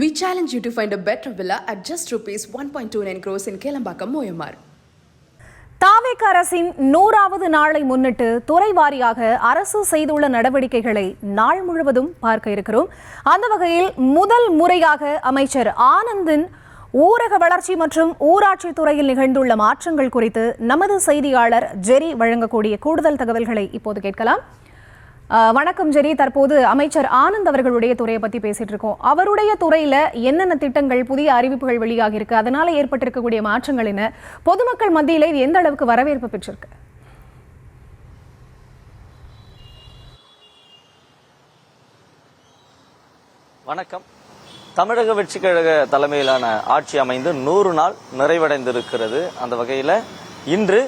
We challenge you to find a better villa at just rupees 1.29 crores in Kelambakam, Moyamar. தாவேக அரசின் 100வது நாளை முன்னிட்டு துறை வாரியாக அரசு செய்துள்ள நடவடிக்கைகளை நாள் முழுவதும் பார்க்க இருக்கிறோம். அந்த வகையில் முதல் முறையாக அமைச்சர் ஆனந்தின் ஊரக வளர்ச்சி மற்றும் ஊராட்சி துறையில் நிகழ்ந்துள்ள மாற்றங்கள் குறித்து நமது செய்தியாளர் ஜெரி வழங்கக்கூடிய கூடுதல் தகவல்களை இப்போது கேட்கலாம். வணக்கம் ஜெரி. தற்போது அமைச்சர் ஆனந்த் அவர்களுடைய துறையை பத்தி பேசிட்டு இருக்கோம். அவருடைய துறையில என்னென்ன திட்டங்கள், புதிய அறிவிப்புகள் வெளியாகி இருக்கு, அதனால ஏற்பட்டிருக்கக்கூடிய மாற்றங்கள் என்ன, பொதுமக்கள் மத்தியில இது எந்த அளவுக்கு வரவேற்பு பெற்றிருக்கு? வணக்கம். தமிழக வெற்றி கழக தலைமையிலான ஆட்சி அமைந்து 100 நாள் நிறைவடைந்திருக்கிறது. அந்த வகையில இன்று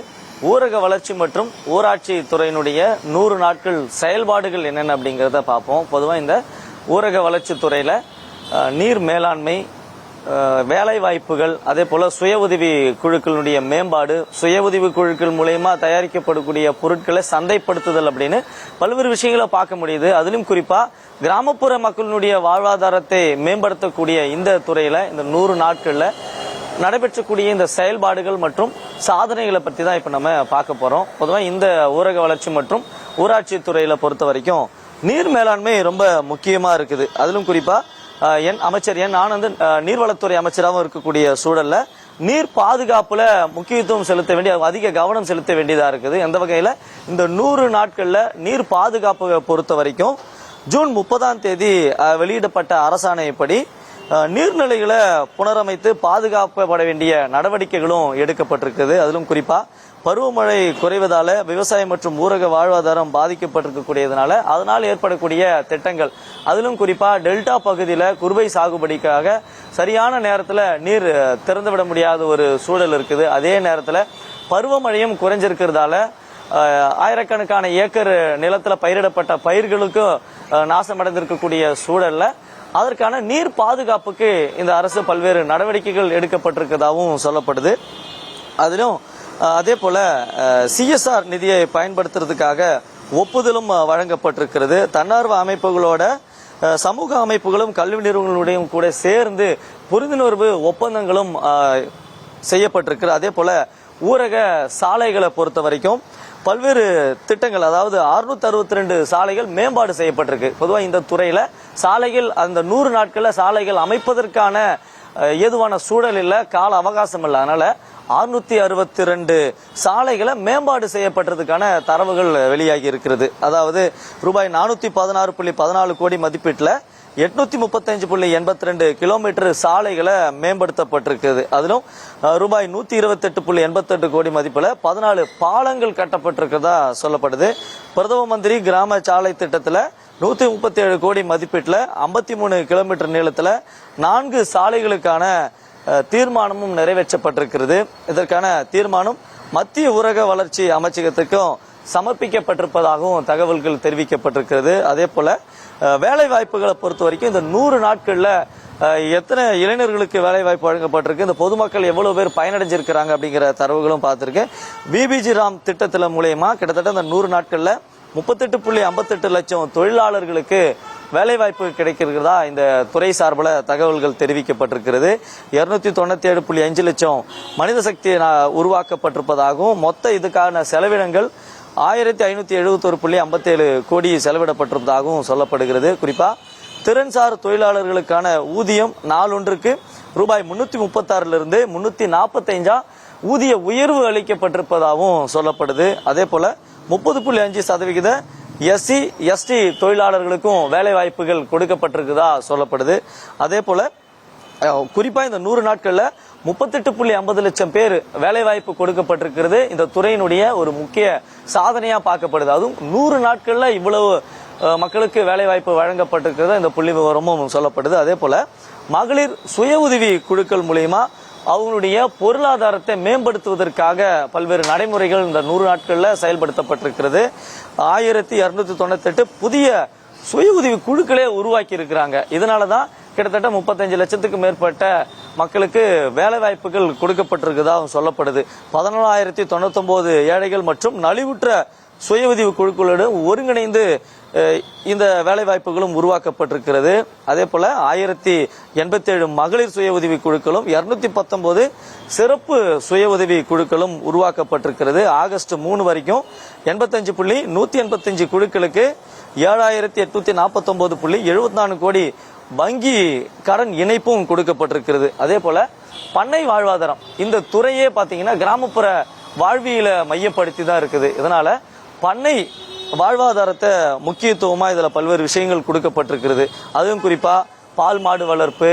ஊரக வளர்ச்சி மற்றும் ஊராட்சி துறையினுடைய 100 நாட்கள் செயல்பாடுகள் என்னென்ன அப்படிங்கிறத பார்ப்போம். பொதுவாக இந்த ஊரக வளர்ச்சி துறையில நீர் மேலாண்மை, வேலை வாய்ப்புகள், அதே போல சுய உதவி குழுக்களுடைய மேம்பாடு, சுய உதவி குழுக்கள் மூலயமா தயாரிக்கப்படக்கூடிய பொருட்களை சந்தைப்படுத்துதல் அப்படின்னு பல்வேறு விஷயங்களை பார்க்க முடியுது. அதிலும் குறிப்பா கிராமப்புற மக்களுடைய வாழ்வாதாரத்தை மேம்படுத்தக்கூடிய இந்த துறையில இந்த 100 நாட்கள்ல நடைபெற்றக்கூடிய இந்த செயல்பாடுகள் மற்றும் சாதனைகளை பற்றி தான் இப்ப நம்ம பார்க்க போறோம். பொதுவாக இந்த ஊரக வளர்ச்சி மற்றும் ஊராட்சி துறையில பொறுத்த வரைக்கும் நீர் மேலாண்மை ரொம்ப முக்கியமா இருக்குது. அதிலும் குறிப்பா அமைச்சர் ஆனந்த் நீர்வளத்துறை அமைச்சராகவும் இருக்கக்கூடிய சூழல்ல நீர் பாதுகாப்புல முக்கியத்துவம் செலுத்த வேண்டிய, அதிக கவனம் செலுத்த வேண்டியதா இருக்குது. அந்த வகையில இந்த 100 நாட்கள்ல நீர் பாதுகாப்பு பொறுத்த வரைக்கும் ஜூன் 30ஆம் தேதி வெளியிடப்பட்ட அரசாணைப்படி நீர்நிலைகளை புனரமைத்து பாதுகாக்கப்பட வேண்டிய நடவடிக்கைகளும் எடுக்கப்பட்டிருக்குது. அதிலும் குறிப்பா பருவமழை குறைவதால விவசாயம் மற்றும் ஊரக வாழ்வாதாரம் பாதிக்கப்பட்டிருக்கக்கூடியதுனால அதனால் ஏற்படக்கூடிய திட்டங்கள், அதிலும் குறிப்பா டெல்டா பகுதியில குறுவை சாகுபடிக்காக சரியான நேரத்துல நீர் திறந்துவிட முடியாத ஒரு சூழல் இருக்குது. அதே நேரத்துல பருவமழையும் குறைஞ்சிருக்கிறதால ஆயிரக்கணக்கான ஏக்கர் நிலத்துல பயிரிடப்பட்ட பயிர்களுக்கும் நாசமடைந்திருக்கக்கூடிய சூழல்ல அதற்கான நீர் பாதுகாப்புக்கு இந்த அரசு பல்வேறு நடவடிக்கைகள் எடுக்கப்பட்டிருக்கிறதாகவும் சொல்லப்படுது. அதிலும் அதே போல CSR நிதியை பயன்படுத்துறதுக்காக ஒப்புதலும் வழங்கப்பட்டிருக்கிறது. தன்னார்வ அமைப்புகளோட சமூக அமைப்புகளும் கல்வி நிறுவனங்களுடையும் கூட சேர்ந்து புரிந்துணர்வு ஒப்பந்தங்களும் செய்யப்பட்டிருக்கு. அதே போல ஊரக சாலைகளை பொறுத்த வரைக்கும் பல்வேறு திட்டங்கள், அதாவது 662 சாலைகள் மேம்பாடு செய்யப்பட்டிருக்கு. பொதுவாக இந்த துறையில சாலைகள் அந்த 100 நாட்கள்ல சாலைகள் அமைப்பதற்கான ஏதுவான சூழல் இல்ல, கால அவகாசம் இல்லை. அதனால 662 சாலைகளை மேம்பாடு செய்யப்பட்டதுக்கான தரவுகள் வெளியாகி இருக்கிறது. அதாவது ரூபாய் 416.14 கோடி மதிப்பீட்டுல 835.82 கிலோமீட்டர் சாலைகளை மேம்படுத்தப்பட்டிருக்கிறது. அதிலும் ரூபாய் 128.88 கோடி மதிப்புல 14 பாலங்கள் கட்டப்பட்டிருக்கிறதா சொல்லப்படுது. பிரதம மந்திரி கிராம சாலை திட்டத்துல 137 கோடி மதிப்பீட்டுல 53 கிலோமீட்டர் நீளத்துல 4 சாலைகளுக்கான தீர்மானமும் நிறைவேற்றப்பட்டிருக்கிறது. இதற்கான தீர்மானம் மத்திய ஊரக வளர்ச்சி அமைச்சகத்துக்கும் சமர்ப்பிக்கப்பட்டிருப்பதாகவும் தகவல்கள் தெரிவிக்கப்பட்டிருக்கிறது. அதே போல வேலை வாய்ப்புகளை பொறுத்த வரைக்கும் இந்த 100 நாட்கள்ல எத்தனை இளைஞர்களுக்கு வேலை வாய்ப்பு வழங்கப்பட்டிருக்கு, இந்த பொதுமக்கள் எவ்வளவு பேர் பயனடைஞ்சிருக்கிறாங்க அப்படிங்கிற தரவுகளும் பார்த்திருக்கேன். பிபிஜி ராம் திட்டத்தின் மூலயமா கிட்டத்தட்ட இந்த 100 நாட்கள்ல 38.58 லட்சம் தொழிலாளர்களுக்கு வேலை வாய்ப்பு கிடைக்கிறதா இந்த துறை சார்பில் தகவல்கள் தெரிவிக்கப்பட்டிருக்கிறது. 297.5 லட்சம் மனித சக்தி உருவாக்கப்பட்டிருப்பதாகவும் மொத்த இதுக்கான செலவினங்கள் 1571.57 கோடி செலவிடப்பட்டிருப்பதாகவும் சொல்லப்படுகிறது. குறிப்பா திறன்சார் தொழிலாளர்களுக்கான ஊதியம் நாளொன்றுக்கு ரூபாய் 336 345 ஊதிய உயர்வு அளிக்கப்பட்டிருப்பதாகவும் சொல்லப்படுது. அதே போல 30.5% SC ST தொழிலாளர்களுக்கும் வேலை வாய்ப்புகள் கொடுக்கப்பட்டிருக்குதா சொல்லப்படுது. அதே போல குறிப்பா இந்த 100 நாட்கள்ல 38.50 லட்சம் பேர் வேலை வாய்ப்பு கொடுக்கப்பட்டிருக்கிறது. இந்த துறையினுடைய ஒரு முக்கிய சாதனையா பார்க்கப்படுது. அதுவும் 100 நாட்கள்ல இவ்வளவு மக்களுக்கு வேலை வாய்ப்பு வழங்கப்பட்டிருக்கிறது இந்த புள்ளி விவரமும் சொல்லப்படுது. அதே போல மகளிர் சுய உதவி குழுக்கள் மூலமா அவங்களுடைய பொருளாதாரத்தை மேம்படுத்துவதற்காக பல்வேறு நடைமுறைகள் இந்த 100 நாட்கள்ல செயல்படுத்தப்பட்டிருக்கிறது. 1298 புதிய சுய உதவி குழுக்களே உருவாக்கி இருக்கிறாங்க. இதனாலதான் கிட்டத்தட்ட 35 லட்சத்துக்கு மேற்பட்ட மக்களுக்கு வேலை வாய்ப்புகள் கொடுக்கப்பட்டிருக்கிறதா சொல்லப்படுது. 14,099 ஏழைகள் மற்றும் நலிவுற்ற சுய உதவி குழுக்களோடு ஒருங்கிணைந்து இந்த வேலைவாய்ப்புகளும் உருவாக்கப்பட்டிருக்கிறது. அதே போல 1087 மகளிர் சுய உதவி குழுக்களும் 219 சிறப்பு சுய உதவி குழுக்களும் உருவாக்கப்பட்டிருக்கிறது. ஆகஸ்ட் 3 வரைக்கும் 85.185 குழுக்களுக்கு 7849.74 கோடி வங்கி கடன் இணைப்பும் கொடுக்கப்பட்டிருக்கிறது. அதே போல பண்ணை வாழ்வாதாரம் இந்த துறையே பாத்தீங்கன்னா கிராமப்புற வாழ்வியலை மையப்படுத்தி தான் இருக்குது. இதனால பண்ணை வாழ்வாதாரத்தை முக்கியத்துவமா இதுல பல்வேறு விஷயங்கள் கொடுக்கப்பட்டிருக்கிறது. அதுவும் குறிப்பா பால் மாடு வளர்ப்பு,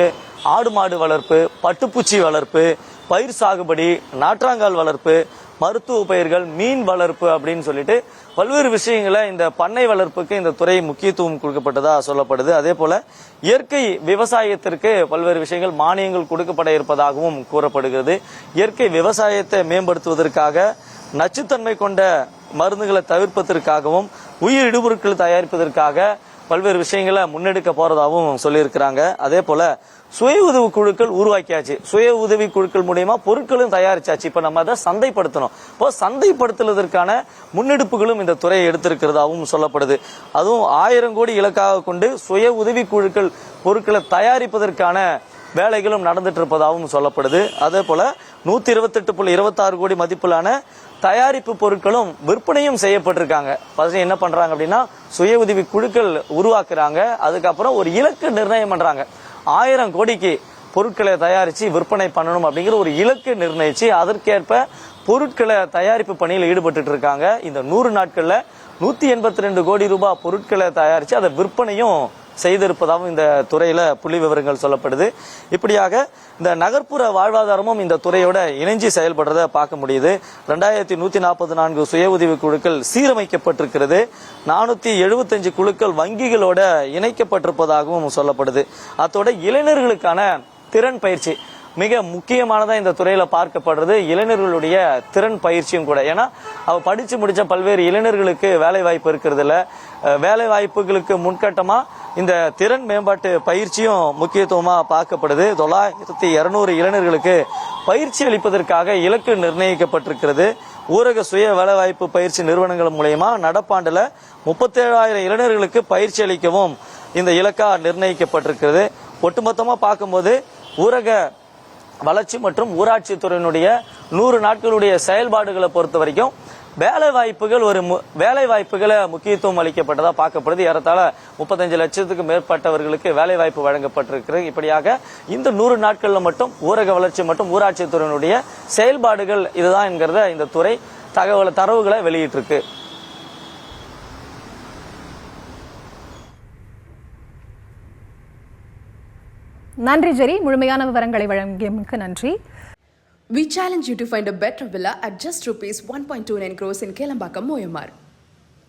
ஆடு மாடு வளர்ப்பு, பட்டுப்பூச்சி வளர்ப்பு, பயிர் சாகுபடி, நாற்றாங்கால் வளர்ப்பு, மருத்துவ பயிர்கள், மீன் வளர்ப்பு அப்படின்னு சொல்லிட்டு பல்வேறு விஷயங்களை இந்த பண்ணை வளர்ப்புக்கு இந்த துறை முக்கியத்துவம் கொடுக்கப்பட்டதா சொல்லப்படுது. அதே போல இயற்கை விவசாயத்திற்கு பல்வேறு விஷயங்கள் மானியங்கள் கொடுக்கப்பட இருப்பதாகவும் கூறப்படுகிறது. இயற்கை விவசாயத்தை மேம்படுத்துவதற்காக நச்சுத்தன்மை கொண்ட மருந்துகளை தவிர்ப்பதற்காகவும் உயிர் இடுபொருட்கள் தயாரிப்பதற்காக பல்வேறு விஷயங்களை முன்னெடுக்க போறதாகவும் சொல்லியிருக்கிறாங்க. அதே போல சுய உதவி குழுக்கள் உருவாக்கியாச்சு. சுய உதவி குழுக்கள் மூலியமா பொருட்களும் தயாரிச்சாச்சு. இப்ப நம்ம அதை சந்தைப்படுத்தணும். இப்போ சந்தைப்படுத்துவதற்கான முன்னெடுப்புகளும் இந்த துறையை எடுத்திருக்கிறதாகவும் சொல்லப்படுது. அதுவும் 1000 கோடி இலக்காக கொண்டு சுய உதவி குழுக்கள் பொருட்களை தயாரிப்பதற்கான வேலைகளும் நடந்துட்டு இருப்பதாகவும் சொல்லப்படுது. அதே போல 128.26 கோடி மதிப்பிலான தயாரிப்பு பொருட்களும் விற்பனையும் செய்யப்பட்டிருக்காங்க. என்ன பண்றாங்க அப்படின்னா சுய உதவி குழுக்கள் உருவாக்குறாங்க. அதுக்கப்புறம் ஒரு இலக்கு நிர்ணயம் பண்றாங்க. 1000 கோடிக்கு பொருட்களை தயாரிச்சு விற்பனை பண்ணணும் அப்படிங்கிற ஒரு இலக்கு நிர்ணயிச்சு அதற்கேற்ப பொருட்களை தயாரிப்பு பணியில் ஈடுபட்டு இருக்காங்க. இந்த 100 நாட்கள்ல 182 கோடி ரூபாய் பொருட்களை தயாரிச்சு அதை விற்பனையும் செய்திருப்பதாகவும் இந்த துறையில புள்ளி விவரங்கள் சொல்லப்படுது. இப்படியாக இந்த நகர்ப்புற வாழ்வாதாரமும் இந்த துறையோட இணைஞ்சி செயல்படுறத பார்க்க முடியுது. 2144 சுய உதவி குழுக்கள் சீரமைக்கப்பட்டிருக்கிறது. 475 குழுக்கள் வங்கிகளோட இணைக்கப்பட்டிருப்பதாகவும் சொல்லப்படுது. அதோட இளைஞர்களுக்கான திறன் பயிற்சி மிக முக்கியமானதா இந்த துறையில பார்க்கப்படுறது. இளைஞர்களுடைய திறன் பயிற்சியும் கூட. ஏன்னா அவ படிச்சு முடிச்ச பல்வேறு இளைஞர்களுக்கு வேலை வாய்ப்பு இருக்கிறது இல்ல. வேலை வாய்ப்புகளுக்கு முன்கட்டமா இந்த திறன் மேம்பாட்டு பயிற்சியும் முக்கியத்துவமா பார்க்கப்படுது. 9200 இளைஞர்களுக்கு பயிற்சி அளிப்பதற்காக இலக்கு நிர்ணயிக்கப்பட்டிருக்கிறது. ஊரக சுய வேலைவாய்ப்பு பயிற்சி நிறுவனங்கள் மூலமா நடப்பாண்டுல 37,000 இளைஞர்களுக்கு பயிற்சி அளிக்கவும் இந்த இலக்கா நிர்ணயிக்கப்பட்டிருக்கிறது. ஒட்டுமொத்தமா பார்க்கும்போது ஊரக வளர்ச்சி மற்றும் ஊராட்சி துறையினுடைய 100 நாட்களுடைய செயல்பாடுகளை பொறுத்த வரைக்கும் வேலை வாய்ப்புகளை முக்கியத்துவம் அளிக்கப்பட்டதா பார்க்கப்படுது. ஏறத்தாழ 35 லட்சத்துக்கு மேற்பட்டவர்களுக்கு வேலை வாய்ப்பு வழங்கப்பட்டிருக்கிறது. இப்படியாக இந்த 100 நாட்கள்ல மட்டும் ஊரக வளர்ச்சி மற்றும் ஊராட்சி துறையினுடைய செயல்பாடுகள் இதுதான் என்கிறத இந்த துறை தரவுகளை வெளியிட்டிருக்கு. நன்றி ஜெரி, முழுமையான விவரங்களை வழங்கியமைக்கு நன்றி. We challenge you to find a better villa at just rupees 1.29 crores in Kelambakam, Moyamar.